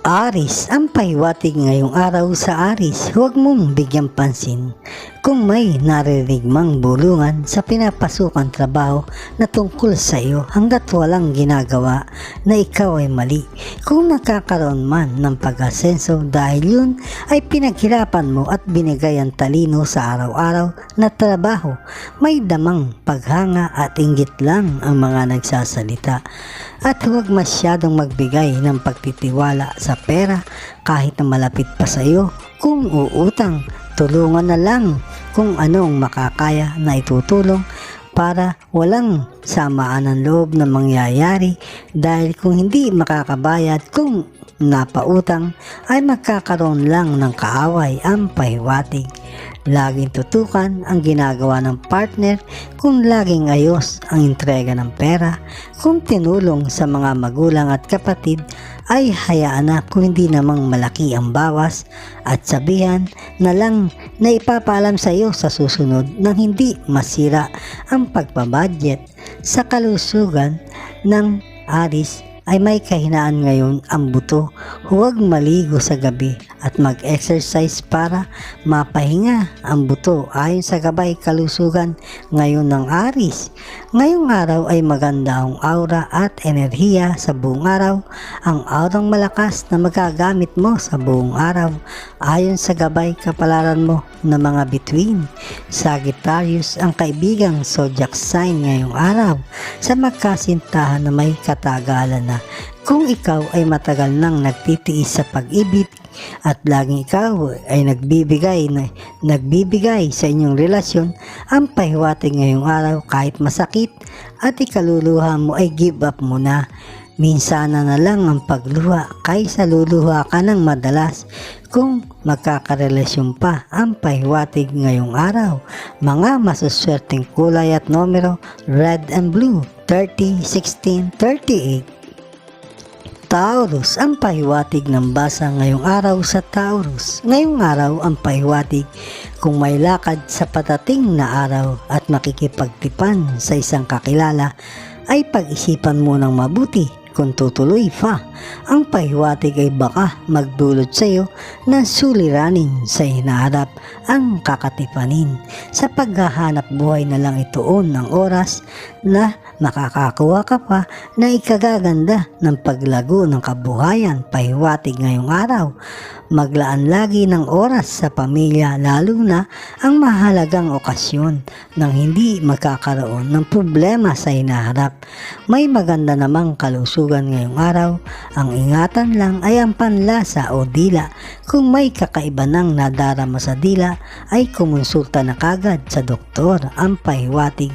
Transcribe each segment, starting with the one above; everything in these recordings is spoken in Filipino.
Aris, ang pahiwatig ngayong araw sa Aris, huwag mong bigyang pansin kung may narinig mang bulungan sa pinapasukan trabaho na tungkol sa iyo hanggat walang ginagawa na ikaw ay mali. Kung nakakaroon man ng pag-asenso dahil yun ay pinaghirapan mo at binigay ang talino sa araw-araw na trabaho, may damang paghanga at inggit lang ang mga nagsasalita. At huwag masyadong magbigay ng pagtitiwala sa pera kahit na malapit pa sa iyo. Kung uutang, tulungan na lang kung anong makakaya na itutulong para walang samaan ng loob na mangyayari, dahil kung hindi makakabayad kung napautang ay magkakaroon lang ng kaaway ang pahiwatig. Laging tutukan ang ginagawa ng partner kung laging ayos ang entrega ng pera. Kung tinulong sa mga magulang at kapatid ay hayaan na kung hindi namang malaki ang bawas, at sabihan na lang na ipapaalam sa iyo sa susunod nang hindi masira ang pagpabudget. Sa kalusugan ng Aris ay may kahinaan ngayon ang buto. Huwag maligo sa gabi at mag-exercise para mapahinga ang buto ayon sa gabay kalusugan ngayon ng Aris. Ngayong araw ay maganda ang aura at enerhiya sa buong araw. Ang aurang malakas na magagamit mo sa buong araw ayon sa gabay kapalaran mo na mga bituin. Sagittarius, ang kaibigang zodiac sign ngayong araw sa magkasintahan na may katagalan na. Kung ikaw ay matagal nang nagtitiis sa pag-ibig at laging ikaw ay nagbibigay sa inyong relasyon, ang pahiwatig ngayong araw kahit masakit at ikaluluha mo ay give up mo na. Minsana na lang ang pagluha kaysa luluha ka ng madalas kung magkakarelasyon pa. Ang pahiwatig ngayong araw, mga masuswerteng kulay at numero, red and blue, 30, 16, 38. Taurus, ang pahiwatig ng basa ngayong araw sa Taurus. Ngayong araw ang pahiwatig kung may lakad sa patating na araw at makikipagtipan sa isang kakilala ay pag-isipan mo ng mabuti kung tutuloy pa. Ang pahiwatig ay baka magdulot sa iyo na suliranin sa hinaharap ang kakatipanin. Sa paghahanap buhay na lang ituon ng oras na makakakuha ka pa na ikagaganda ng paglago ng kabuhayan. Pahiwatig ngayong araw, maglaan lagi ng oras sa pamilya, lalo na ang mahalagang okasyon nang hindi magkakaroon ng problema sa hinaharap. May maganda namang kalusugan ngayong araw. Ang ingatan lang ay ang panlasa o dila. Kung may kakaiba nang nadarama sa dila ay kumonsulta na kagad sa doktor. Ang pahiwatig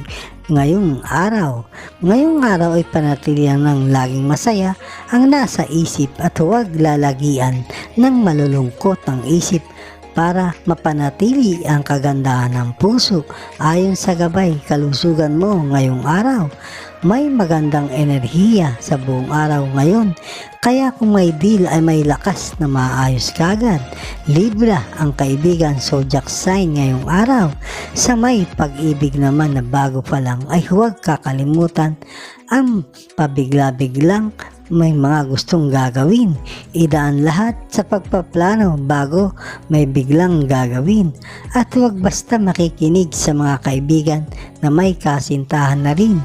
ngayong araw ay panatilihan ng laging masaya ang nasa isip at huwag lalagian ng malulungkot ang isip para mapanatili ang kagandahan ng puso. Ayon sa gabay kalusugan mo ngayong araw, may magandang enerhiya sa buong araw ngayon, kaya kung may deal ay may lakas na maayos kagad. Libra, ang kaibigan zodiac sign ngayong araw. Sa may pag-ibig naman na bago pa lang ay huwag kakalimutan ang pabigla-biglang may mga gustong gagawin. Idaan lahat sa pagpaplano bago may biglang gagawin. At huwag basta makikinig sa mga kaibigan na may kasintahan na rin.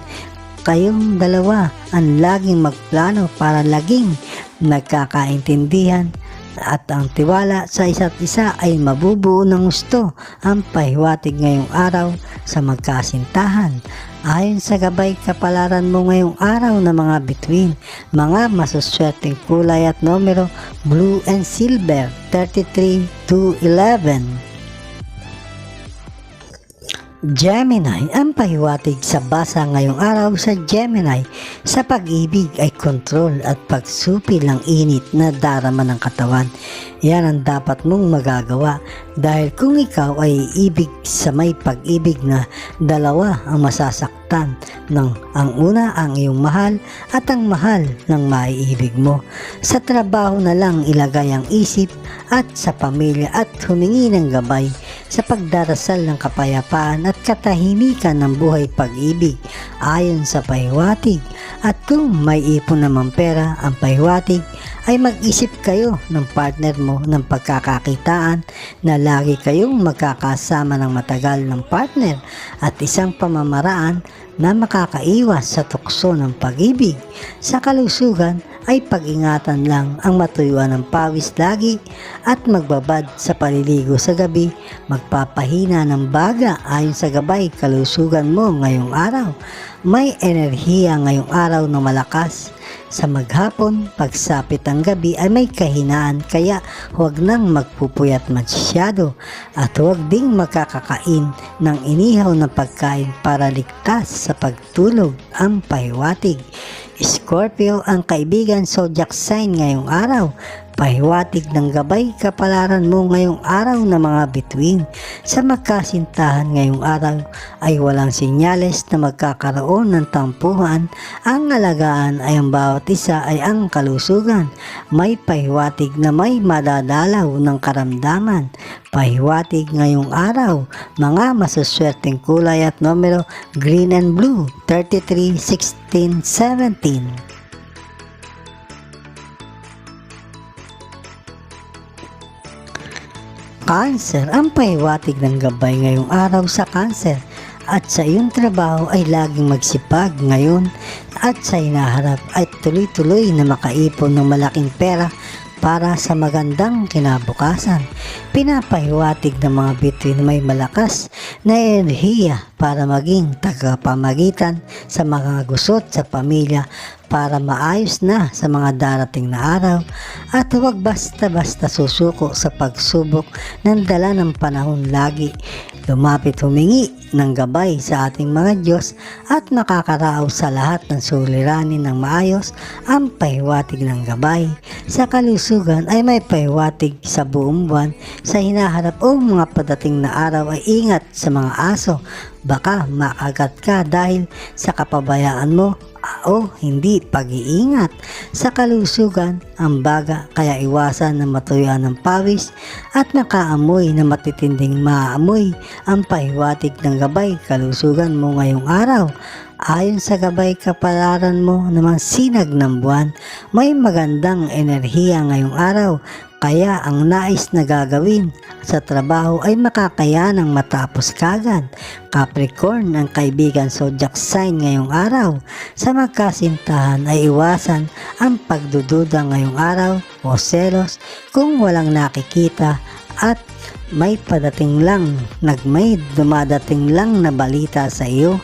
Kayong dalawa ang laging magplano para laging nagkakaintindihan at ang tiwala sa isa't isa ay mabubuo ng gusto. Ang pahiwatig ngayong araw sa magkasintahan ayon sa gabay kapalaran mo ngayong araw na mga bituin, mga masuswerteng kulay at numero, blue and silver, 33 to 11. Gemini, ang pahiwatig sa basa ngayong araw sa Gemini, sa pag-ibig ay kontrol at pagsupil ng init na darama ng katawan. Yan ang dapat mong magagawa, dahil kung ikaw ay ibig sa may pag-ibig na dalawa ang masasaktan ng ang una ang iyong mahal at ang mahal ng maiibig mo. Sa trabaho na lang ilagay ang isip at sa pamilya at humingi ng gabay sa pagdarasal ng kapayapaan at katahimikan ng buhay pag-ibig ayon sa pahiwatig. At kung may ipon namang pera ang pahiwatig, ay mag-isip kayo ng partner mo ng pagkakakitaan na lagi kayong magkakasama ng matagal ng partner at isang pamamaraan na makakaiwas sa tukso ng pag-ibig. Sa kalusugan ay pag-ingatan lang ang matuyuan ng pawis lagi at magbabad sa paliligo sa gabi, magpapahina ng baga ayon sa gabay kalusugan mo ngayong araw. May enerhiya ngayong araw na malakas. Sa maghapon, pagsapit ng gabi ay may kahinaan kaya huwag nang magpupuyat masyado at huwag ding magkakakain ng inihaw na pagkain para ligtas sa pagtulog ang pahiwatig. Scorpio ang kaibigan zodiac sign ngayong araw. Pahiwatig ng gabay kapalaran mo ngayong araw na mga bituin. Sa magkasintahan ngayong araw ay walang sinyales na magkakaroon ng tampuhan. Ang alagaan ay ang bawat isa ay ang kalusugan. May pahiwatig na may madadalaw ng karamdaman. Pahiwatig ngayong araw, mga masuswerteng kulay at numero green and blue, 33, 16, 17. Cancer, ang pahiwatig ng gabay ngayong araw sa Cancer at sa iyong trabaho ay laging magsipag ngayon at sa hinaharap ay tuloy-tuloy na makaipon ng malaking pera para sa magandang kinabukasan. Pinapahiwatig ng mga bituin may malakas na enerhiya para maging tagapamagitan sa mga gusot sa pamilya para maayos na sa mga darating na araw at huwag basta-basta susuko sa pagsubok ng dala ng panahon lagi. Lumapit humingi ng gabay sa ating mga Diyos at makakaraaw sa lahat ng suliranin ng maayos ang pahiwatig ng gabay. Sa kalusugan ay may pahiwatig sa buong buwan. Sa hinaharap o mga padating na araw ay ingat sa mga aso. Baka maagat ka dahil sa kapabayaan mo o hindi pag-iingat. Sa kalusugan, ang baga kaya iwasan na matuyuan ng pawis at nakaamoy na matitinding maamoy ang pahiwatig ng gabay kalusugan mo ngayong araw. Ayon sa gabay kapalaran mo namang sinag ng buwan, may magandang enerhiya ngayong araw. Kaya ang nais na gagawin sa trabaho ay makakayanang matapos kagad. Capricorn ang kaibigan zodiac sign ngayong araw. Sa magkasintahan ay iwasan ang pagdududa ngayong araw o selos kung walang nakikita at may dumadating lang na balita sa iyo.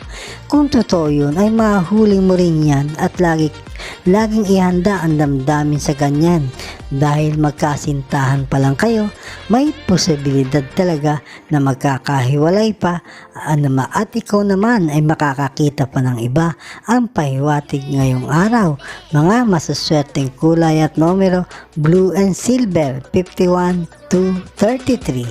Kung totoo yun ay mahuli mo rin yan at laging ihanda ang damdamin sa ganyan. Dahil magkasintahan pa lang kayo, may posibilidad talaga na magkakahiwalay pa at ikaw naman ay makakakita pa ng iba. Ang pahiwatig ngayong araw, mga masuswerteng kulay at numero blue and silver, 51 to 33.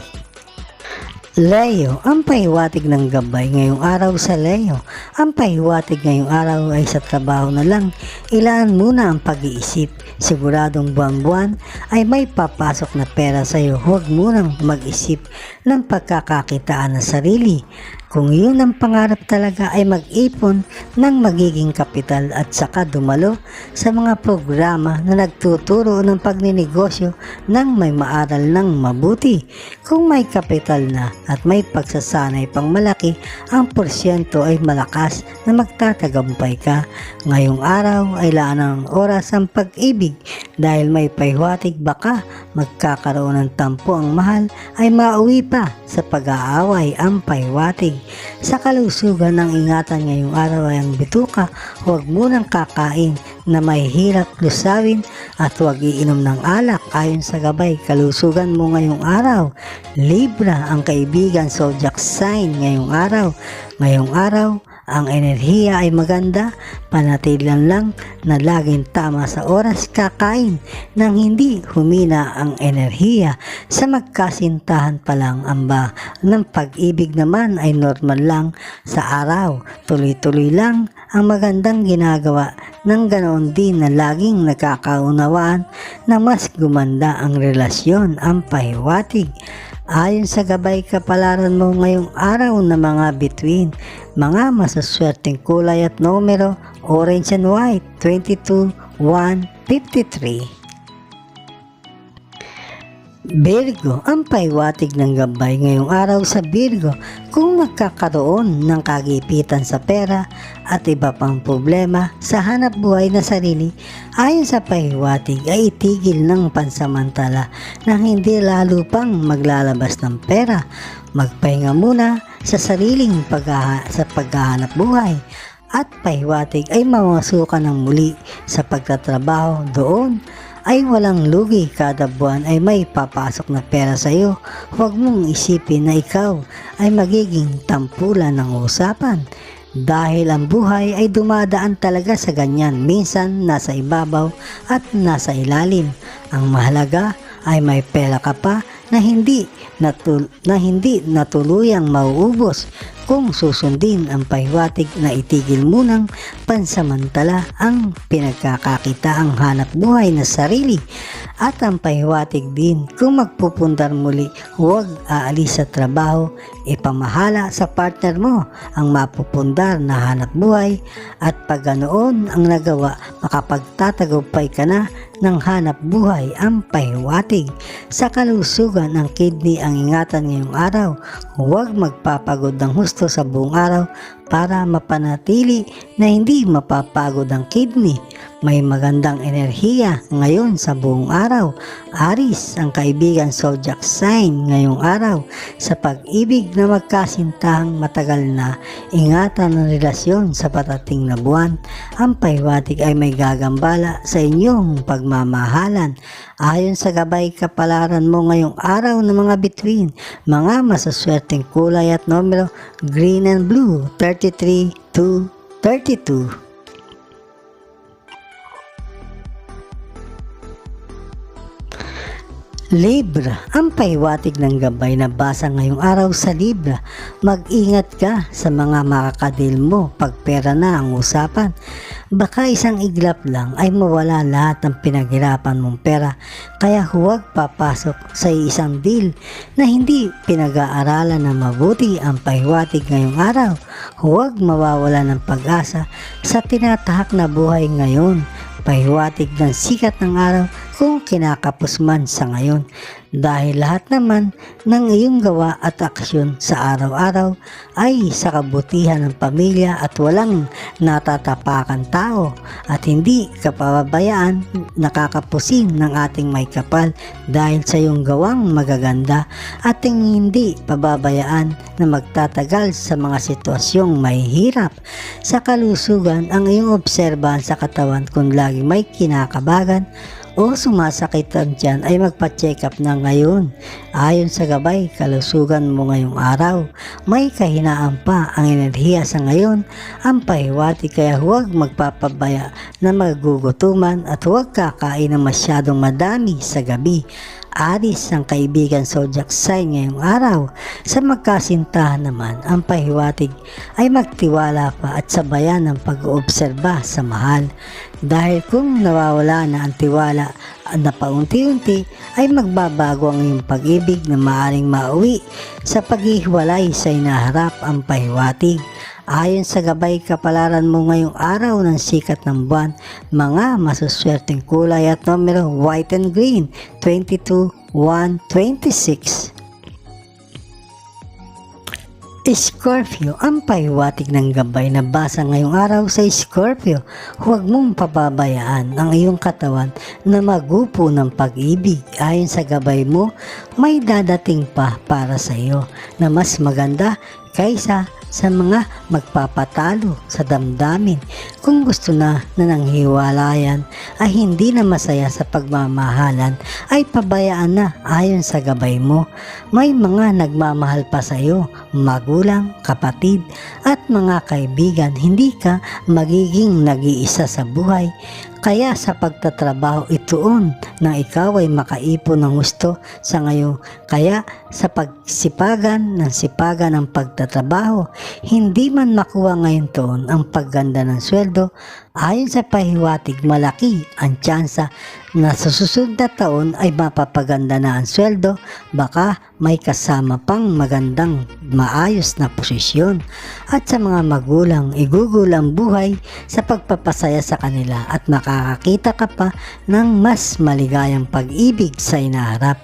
Leo, ang pahiwatig ng gabay ngayong araw sa Leo. Ang pahiwatig ngayong araw ay sa trabaho na lang. Ilaan muna ang pag-iisip. Siguradong buwan-buwan ay may papasok na pera sa iyo. Huwag munang mag-isip ng pagkakakitaan ng sarili. Kung yun ang pangarap talaga ay mag-ipon ng magiging kapital at saka dumalo sa mga programa na nagtuturo ng pagninegosyo ng may maaral ng mabuti. Kung may kapital na at may pagsasanay pang malaki, ang porsyento ay malakas na magtatagampay ka. Ngayong araw ay laan ng oras ang pag-ibig dahil may pahiwatig baka magkakaroon ng tampo ang mahal ay mauwi pa sa pag-aaway ang pahiwatig. Sa kalusugan ng ingatan ngayong araw ay ang bituka, huwag munang kakain na may hirap lusawin at huwag iinom ng alak ayon sa gabay kalusugan mo ngayong araw. Libra ang kaibigan zodiac sign ngayong araw. Ngayong araw, ang enerhiya ay maganda, panatilan lang na laging tama sa oras kakain nang hindi humina ang enerhiya. Sa magkasintahan pa lang amba ng pag-ibig naman ay normal lang sa araw. Tuloy-tuloy lang ang magandang ginagawa nang ganoon din na laging nakakaunawaan na mas gumanda ang relasyon ang pahiwatig. Ayon sa gabay kapalaran mo ngayong araw na mga bituin, mga masaswerteng kulay at numero, orange and white, 22, 1, 53. Virgo, ang paiwatig ng gabay ngayong araw sa Virgo kung magkakaroon ng kagipitan sa pera at iba pang problema sa hanap buhay na sarili, ayon sa paiwatig ay itigil ng pansamantala na hindi lalo pang maglalabas ng pera. Magpahinga muna sa sariling paghahanap buhay at paiwatig ay mamasukan ng muli sa pagtatrabaho. Doon ay walang lugi, kada buwan ay may papasok na pera sa iyo. Huwag mong isipin na ikaw ay magiging tampulan ng usapan dahil ang buhay ay dumadaan talaga sa ganyan, minsan nasa ibabaw at nasa ilalim. Ang mahalaga ay may pera ka pa na hindi natuluyang mauubos kung susundin ang pahiwatig na itigil munang pansamantala ang pinagkakakitaang hanap buhay na sarili. At ang pahiwatig din kung magpupundar muli, huwag aalis sa trabaho, ipamahala sa partner mo ang mapupundar na hanap buhay at pag ganoon ang nagawa, makapagtatagumpay ka na ng hanap buhay. Ang pahiwatig sa kalusugan ng kidney ang ingatan ngayong araw, huwag magpapagod ng husto sa buong araw para mapanatili na hindi mapapagod ang kidney. May magandang enerhiya ngayon sa buong araw. Aris, ang kaibigan zodiac sign ngayong araw sa pag-ibig na magkasintahang matagal na. Ingatan ang relasyon sa patating na buwan. Ang pahiwatig ay may gagambala sa inyong pagmamahalan. Ayon sa gabay kapalaran mo ngayong araw ng mga bituin, mga masaswerteng kulay at numero, green and blue, 33 to 32. Libra, ang pahiwatig ng gabay na basa ngayong araw sa Libra. Mag-ingat ka sa mga makakadil mo pag pera na ang usapan. Baka isang iglap lang ay mawala lahat ng pinaghirapan mong pera, kaya huwag papasok sa isang deal na hindi pinag-aaralan na mabuti. Ang pahiwatig ngayong araw, huwag mawawala ng pag-asa sa tinatahak na buhay ngayon. Pahiwatig ng sikat ng araw kung kinakapos man sa ngayon, dahil lahat naman ng iyong gawa at aksyon sa araw-araw ay sa kabutihan ng pamilya at walang natatapakan tao, at hindi kapababayaan nakakapusin ng ating may kapal dahil sa iyong gawang magaganda, at hindi pababayaan na magtatagal sa mga sitwasyong mahihirap. Sa kalusugan, ang iyong obserbahan sa katawan kung lagi may kinakabagan o sumasakit ang tiyan ay magpa-check up na ngayon. Ayon sa gabay kalusugan mo ngayong araw, may kahinaan pa ang enerhiya sa ngayon. Ang pahiwatig kaya huwag magpapabaya na magugutuman at huwag kakain ng masyadong madami sa gabi. Aris, ang kaibigan zodiac sign ngayong araw. Sa magkasintahan naman, ang pahiwatig ay magtiwala pa at sabayan ng pag-oobserba sa mahal. Dahil kung nawawala na ang tiwala na paunti-unti, ay magbabago ang iyong pag-ibig na maaring mauwi sa paghihiwalay sa inaharap. Ang pahiwatig ayon sa gabay kapalaran mo ngayong araw ng sikat ng buwan, mga masuswerteng kulay at numero, white and green, 22, 1, 26. Scorpio, ang pahiwatig ng gabay na basa ngayong araw sa Scorpio, huwag mong pababayaan ang iyong katawan na magupo ng pag-ibig. Ayon sa gabay mo, may dadating pa para sa iyo na mas maganda kaysa sa mga magpapatalo sa damdamin. Kung gusto na ng hiwalayan ay hindi na masaya sa pagmamahalan, ay pabayaan na. Ayon sa gabay mo, may mga nagmamahal pa sa iyo, magulang, kapatid at mga kaibigan. Hindi ka magiging nag-iisa sa buhay. Kaya sa pagtatrabaho, ituon na ikaw ay makaipon ng gusto sa ngayon. Kaya sa pagsipagan ng pagtatrabaho, hindi man makuha ngayon toon ang pagganda ng sweldo. Ayon sa pahiwatig, malaki ang tsansa na sa susunod na taon ay mapapaganda na ang sweldo, baka may kasama pang magandang maayos na posisyon. At sa mga magulang, igugol ang buhay sa pagpapasaya sa kanila at makakakita ka pa ng mas maligayang pag-ibig sa inaharap.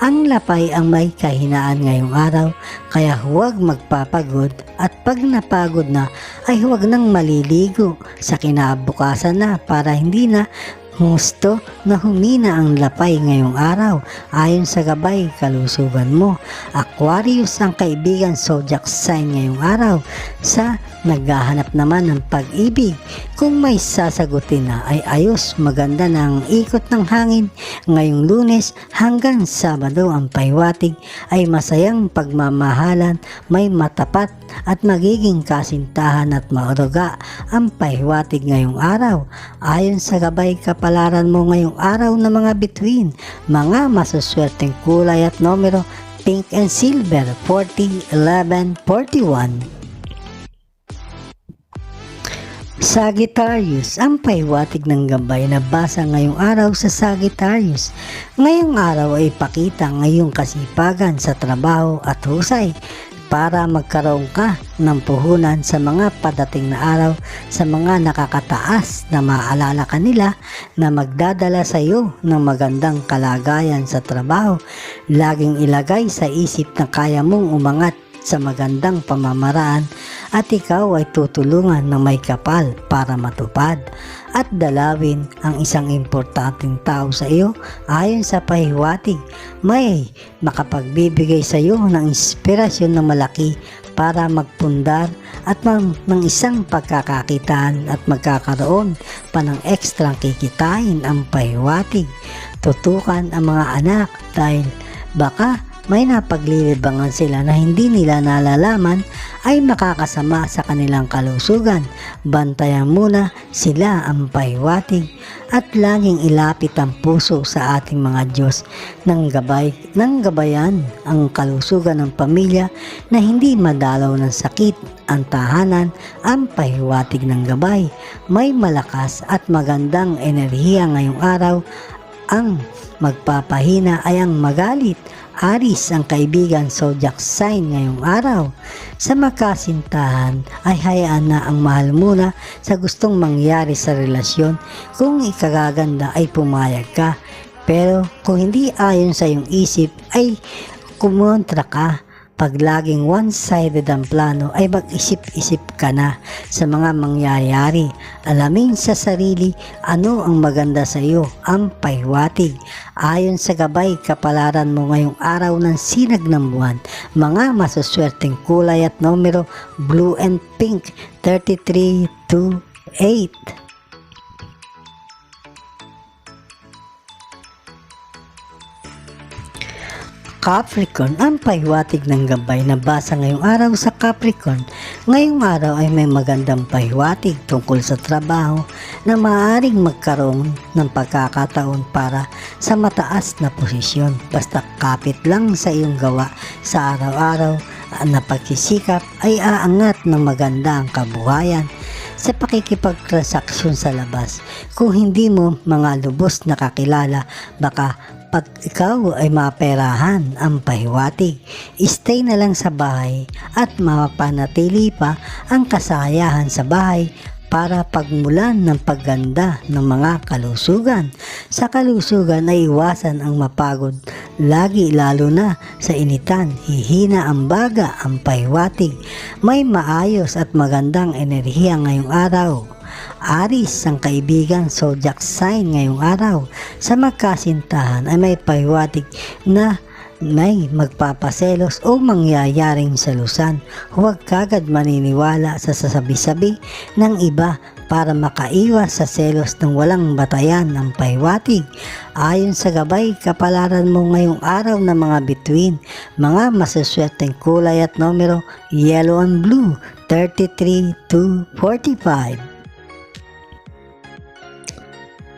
Ang lapay ang may kahinaan ngayong araw, kaya huwag magpapagod at pag napagod na ay huwag nang maliligo sa kinabukasan na para hindi na gusto na humina ang lapay ngayong araw ayon sa gabay kalusugan mo. Aquarius ang kaibigan zodiac sign ngayong araw. Sa naghahanap naman ng pag-ibig, kung may sasagutin na ay ayos, maganda na ang ikot ng hangin ngayong Lunes hanggang Sabado. Ang pahiwatig ay masayang pagmamahalan, may matapat at magiging kasintahan at mauruga ang pahiwatig ngayong araw. Ayon sa gabay kapalaran mo ngayong araw na mga bituin, mga masuswerteng kulay at numero pink and silver, 40, 11, 41. Sagittarius, ang pahiwatig ng gabay na basa ngayong araw sa Sagittarius. Ngayong araw ay ipakita ang iyong kasipagan sa trabaho at husay para magkaroon ka ng puhunan sa mga padating na araw sa mga nakakataas na maalala kanila na magdadala sa iyo ng magandang kalagayan sa trabaho. Laging ilagay sa isip na kaya mong umangat sa magandang pamamaraan at ikaw ay tutulungan ng may kapal para matupad at dalawin ang isang importanteng tao sa iyo. Ayon sa pahiwatig, may makapagbibigay sa iyo ng inspirasyon na malaki para magpundar at ng isang pagkakakitaan at magkakaroon pa ng ekstrang kikitain. Ang pahiwatig, tutukan ang mga anak dahil baka may napaglilibangan sila na hindi nila nalalaman ay makakasama sa kanilang kalusugan. Bantayan muna sila ang pahiwatig at laging ilapit ang puso sa ating mga Diyos ng gabayan ang kalusugan ng pamilya na hindi madalaw ng sakit ang tahanan. Ang pahiwatig ng gabay, may malakas at magandang enerhiya ngayong araw. Ang magpapahina ay ang magalit. Aris ang kaibigan zodiac sign ngayong araw. Sa makasintahan ay hayaan na ang mahal muna sa gustong mangyari sa relasyon. Kung ikagaganda ay pumayag ka, pero kung hindi ayon sa iyong isip ay kumontra ka. Pag laging one-sided ang plano ay mag-isip-isip ka na sa mga mangyayari. Alamin sa sarili ano ang maganda sa iyo. Ang pahiwatig, ayon sa gabay kapalaran mo ngayong araw ng sinag ng buwan, mga masuswerteng kulay at numero blue and pink, 33 to 8. Capricorn, ang pahiwatig ng gabay na basa ngayong araw sa Capricorn. Ngayong araw ay may magandang pahiwatig tungkol sa trabaho na maaaring magkaroon ng pagkakataon para sa mataas na posisyon. Basta kapit lang sa iyong gawa sa araw-araw na pagsisikap ay aangat ng maganda ang kabuhayan sa pakikipagtransaksyon sa labas. Kung hindi mo mga lubos na kakilala, baka pag ikaw ay maperahan. Ang pahiwatig, stay na lang sa bahay at mapanatili pa ang kasayahan sa bahay para pagmulan ng pagganda ng mga kalusugan. Sa kalusugan ay iwasan ang mapagod lagi, lalo na sa initan. Hihina ang baga. Ang pahiwatig, may maayos at magandang enerhiya ngayong araw. Aris ang kaibigan zodiac sign ngayong araw. Sa magkasintahan ay may pahiwatig na may magpapaselos o mangyayaring salusan. Huwag kagad maniniwala sa sasabi-sabi ng iba para makaiwas sa selos ng walang batayan. Ang pahiwatig, ayon sa gabay kapalaran mo ngayong araw na mga bituin, mga masuswerteng kulay at numero yellow and blue, 33 to 45.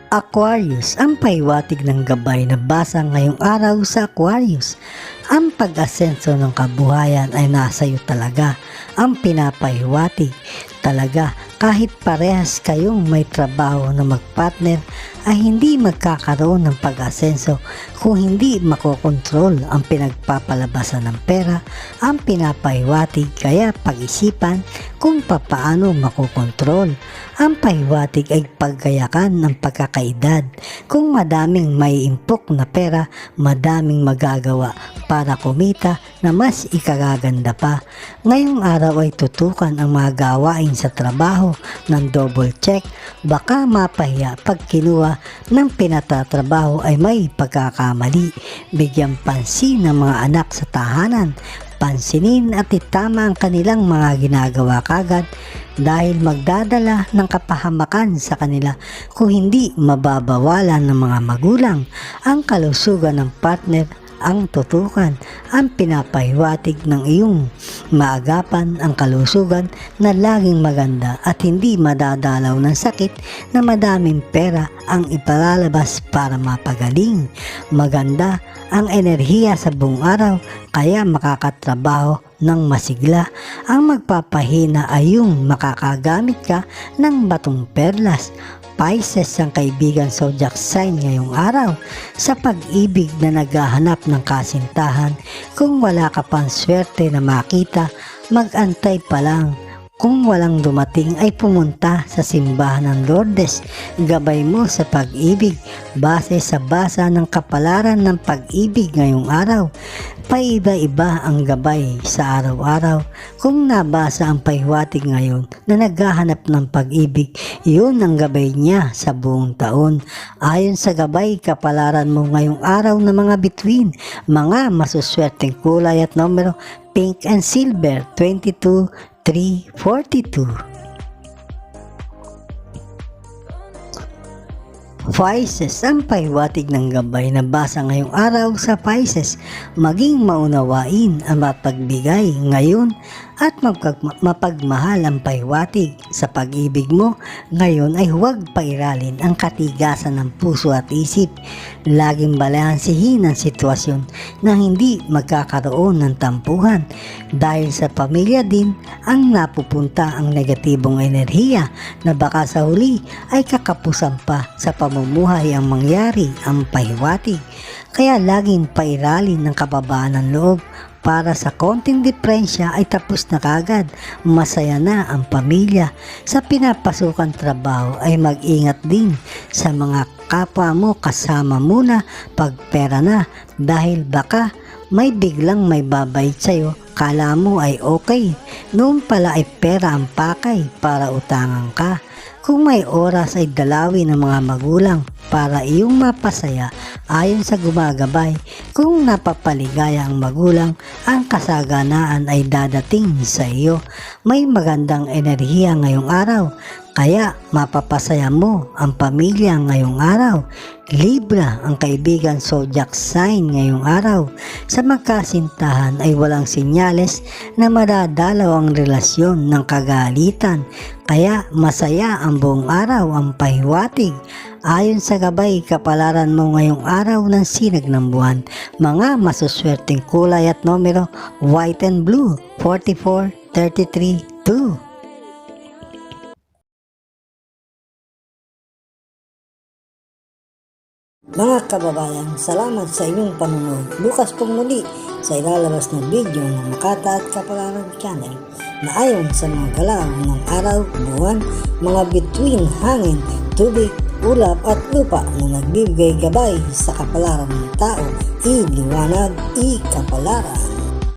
Aquarius, ang pahiwatig ng gabay na basa ngayong araw sa Aquarius. Ang pag-asenso ng kabuhayan ay nasa iyo talaga. Ang pinapahiwatig talaga kahit parehas kayong may trabaho na magpartner ay hindi magkakaroon ng pag-asenso kung hindi makokontrol ang pinagpapalabasan ng pera, ang pinapahiwatig. Kaya pag-isipan kung papaano makokontrol. Ang pahiwatig ay paggayakan ng pagkakaedad. Kung madaming may impok na pera, madaming magagawa para kumita na mas ikagaganda pa. Ngayong araw ay tutukan ang mga gawain sa trabaho ng double check. Baka mapahiya pag kinuha ng pinatatrabaho ay may pagkakamali. Bigyan pansin ng mga anak sa tahanan. Pansinin at itama ang kanilang mga ginagawa kagad dahil magdadala ng kapahamakan sa kanila kung hindi mababawalan ng mga magulang. Ang kalusugan ng partner ang tutukan, ang pinapahiwatig ng iyong maagapan ang kalusugan na laging maganda at hindi madadalaw ng sakit na madaming pera ang ipalalabas para mapagaling. Maganda ang enerhiya sa buong araw kaya makakatrabaho ng masigla. Ang magpapahina ay yung makakagamit ka ng batong perlas. Pisces ang kaibigan zodiac sign ngayong araw. Sa pag-ibig na naghahanap ng kasintahan, kung wala ka pang swerte na makita, mag-antay pa lang. Kung walang dumating ay pumunta sa simbahan ng Lourdes. Gabay mo sa pag-ibig base sa basa ng kapalaran ng pag-ibig ngayong araw. Paiba-iba ang gabay sa araw-araw. Kung nabasa ang pahiwatig ngayon na naghahanap ng pag-ibig, yun ang gabay niya sa buong taon. Ayon sa gabay kapalaran mo ngayong araw na mga bituin, mga masuswerteng kulay at numero, pink and silver, 22, 342. Pisces, ang pahiwatig ng gabay na basa ngayong araw sa Pisces, maging maunawain ang mapagbigay ngayon at mapagmahal ang pahiwatig sa pag-ibig mo. Ngayon ay huwag pairalin ang katigasan ng puso at isip. Laging balansihin ang sitwasyon na hindi magkakaroon ng tampuhan. Dahil sa pamilya din ang napupunta ang negatibong enerhiya na baka sa huli ay kakapusan pa sa pamumuhay ang mangyari ang pahiwatig. Kaya laging pairalin ng kababaan ng loob. Para sa konting diferensya ay tapos na kagad. Masaya na ang pamilya. Sa pinapasukan trabaho ay mag-ingat din sa mga kapwa mo kasama muna pag pera na dahil baka may biglang may babayad sa'yo. Kala mo ay okay. Noon pala ay pera ang pakay para utangan ka. Kung may oras ay dalawin ng mga magulang para iyong mapasaya ayon sa gumagabay. Kung napapaligaya ang magulang, ang kasaganaan ay dadating sa iyo. May magandang enerhiya ngayong araw, kaya mapapasaya mo ang pamilya ngayong araw. Libra, ang kaibigan zodiac sign ngayong araw. Sa magkasintahan ay walang senyales na madadalaw ang relasyon ng kagalitan. Kaya masaya ang buong araw ang pahiwatig. Ayon sa gabay kapalaran mo ngayong araw ng sinag ng buwan, mga masuswerteng kulay at numero, white and blue, 44, 33, 2. Mga kababayan, salamat sa inyong panonood. Bukas pong muli sa ilalabas na video ng Makata at Kapalaran Channel na ayon sa mga galaw ng araw, buwan, mga bituin, hangin, tubig, ulap at lupa na nagbibigay gabay sa kapalaran ng tao, iliwanag, ikapalaran.